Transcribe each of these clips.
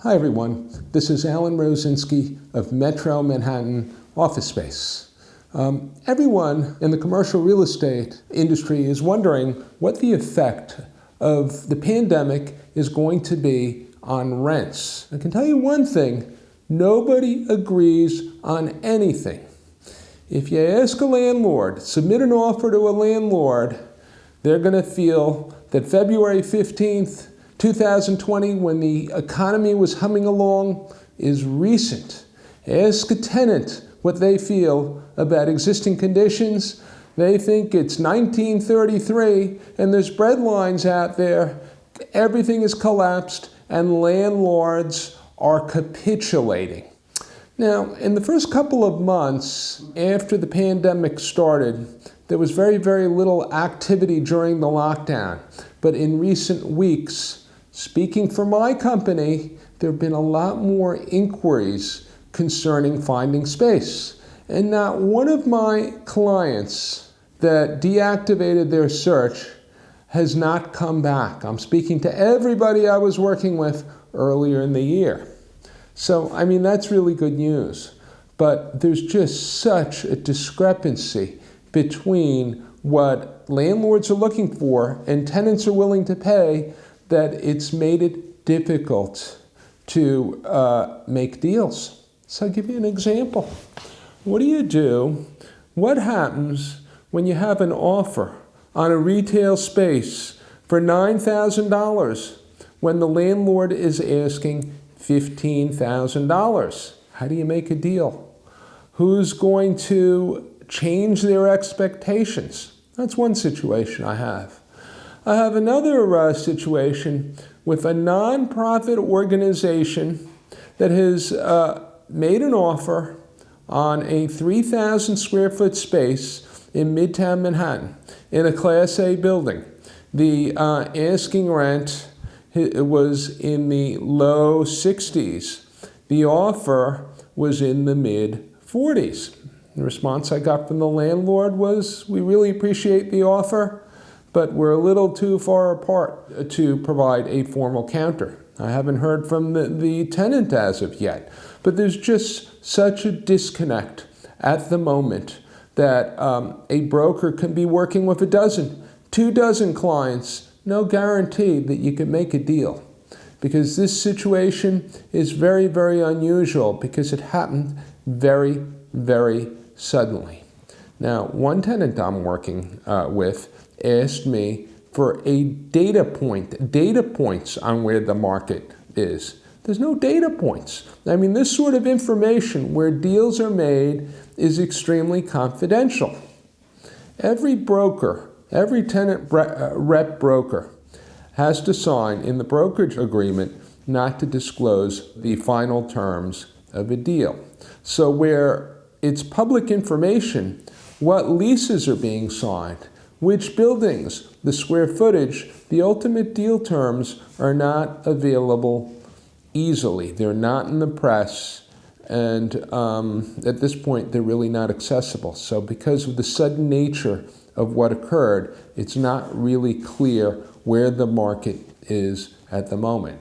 Hi everyone, this is Alan Rosinski of Metro Manhattan Office Space. Everyone in the commercial real estate industry is wondering what the effect of the pandemic is going to be on rents. I can tell you one thing, nobody agrees on anything. If you ask a landlord, submit an offer to a landlord, they're going to feel that February 15th, 2020, when the economy was humming along, is recent. Ask a tenant what they feel about existing conditions. They think it's 1933 and there's bread lines out there. Everything is collapsed and landlords are capitulating. Now, in the first couple of months after the pandemic started, there was very, very little activity during the lockdown. But in recent weeks, speaking for my company, there have been a lot more inquiries concerning finding space. And not one of my clients that deactivated their search has not come back. I'm speaking to everybody I was working with earlier in the year. So, that's really good news. But there's just such a discrepancy between what landlords are looking for and tenants are willing to pay that it's made it difficult to make deals. So I'll give you an example. What do you do? What happens when you have an offer on a retail space for $9,000 when the landlord is asking $15,000? How do you make a deal? Who's going to change their expectations? That's one situation I have. I have another situation with a nonprofit organization that has made an offer on a 3,000 square foot space in Midtown Manhattan in a Class A building. The asking rent was in the low 60s. The offer was in the mid 40s. The response I got from the landlord was, we really appreciate the offer, but we're a little too far apart to provide a formal counter. I haven't heard from the tenant as of yet, but there's just such a disconnect at the moment that a broker can be working with 24 clients, no guarantee that you can make a deal. Because this situation is very, very unusual because it happened very, very suddenly. Now, one tenant I'm working with asked me for a data points on where the market is. There's no data points. This sort of information where deals are made is extremely confidential. Every broker, every tenant rep broker has to sign in the brokerage agreement not to disclose the final terms of a deal. So where it's public information, what leases are being signed, which buildings, the square footage, the ultimate deal terms are not available easily. They're not in the press, and at this point, they're really not accessible. So because of the sudden nature of what occurred, it's not really clear where the market is at the moment.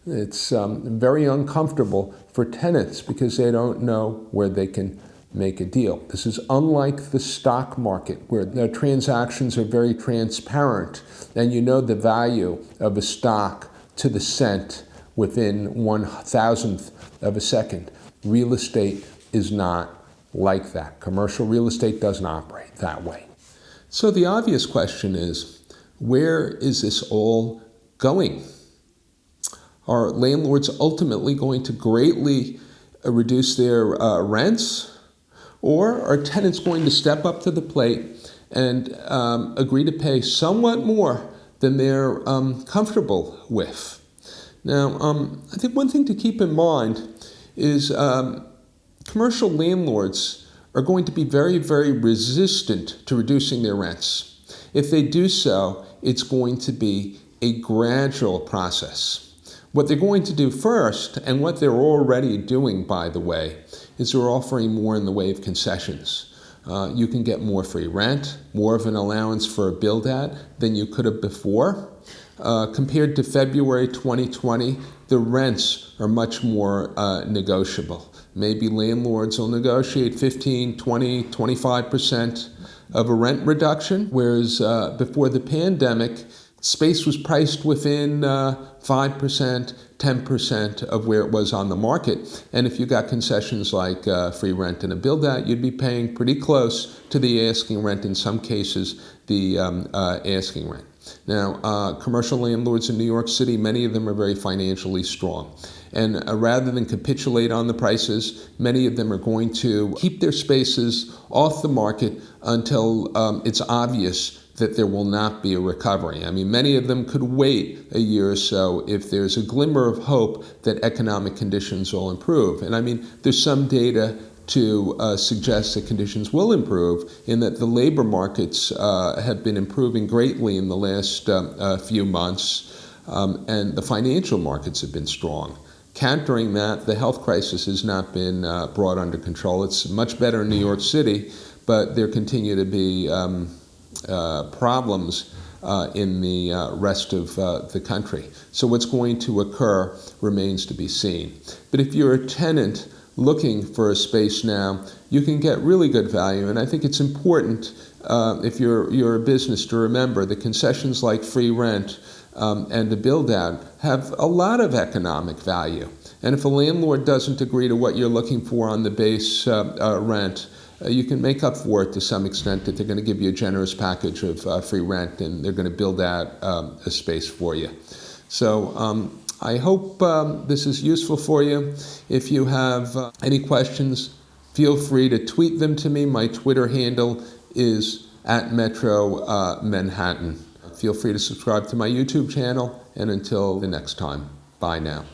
It's very uncomfortable for tenants because they don't know where they can make a deal. This is unlike the stock market where the transactions are very transparent and you know the value of a stock to the cent within 1,000th of a second. Real estate is not like that. Commercial real estate doesn't operate that way. So the obvious question is, where is this all going? Are landlords ultimately going to greatly reduce their rents? Or are tenants going to step up to the plate and agree to pay somewhat more than they're comfortable with? Now, I think one thing to keep in mind is commercial landlords are going to be very, very resistant to reducing their rents. If they do so, it's going to be a gradual process. What they're going to do first, and what they're already doing, by the way, is they're offering more in the way of concessions. You can get more free rent, more of an allowance for a build-out than you could have before. compared to February 2020, the rents are much more negotiable. Maybe landlords will negotiate 15, 20, 25% of a rent reduction, whereas before the pandemic, space was priced within 5%, 10% of where it was on the market. And if you got concessions like free rent and a build-out, you'd be paying pretty close to the asking rent, in some cases, the asking rent. Now, commercial landlords in New York City, many of them are very financially strong. And rather than capitulate on the prices, many of them are going to keep their spaces off the market until it's obvious that there will not be a recovery. I mean, many of them could wait a year or so if there's a glimmer of hope that economic conditions will improve. And I mean, there's some data to suggest that conditions will improve, in that the labor markets have been improving greatly in the last few months, and the financial markets have been strong. Countering that, the health crisis has not been brought under control. It's much better in New York City, but there continue to be problems in the rest of the country. So what's going to occur remains to be seen. But if you're a tenant looking for a space now, you can get really good value. And I think it's important, if you're a business, to remember that concessions like free rent and the build-out have a lot of economic value. And if a landlord doesn't agree to what you're looking for on the base rent, you can make up for it to some extent, that they're going to give you a generous package of free rent, and they're going to build out a space for you. So I hope this is useful for you. If you have any questions, feel free to tweet them to me. My Twitter handle is @Metro Manhattan. Feel free to subscribe to my YouTube channel, and until the next time, bye now.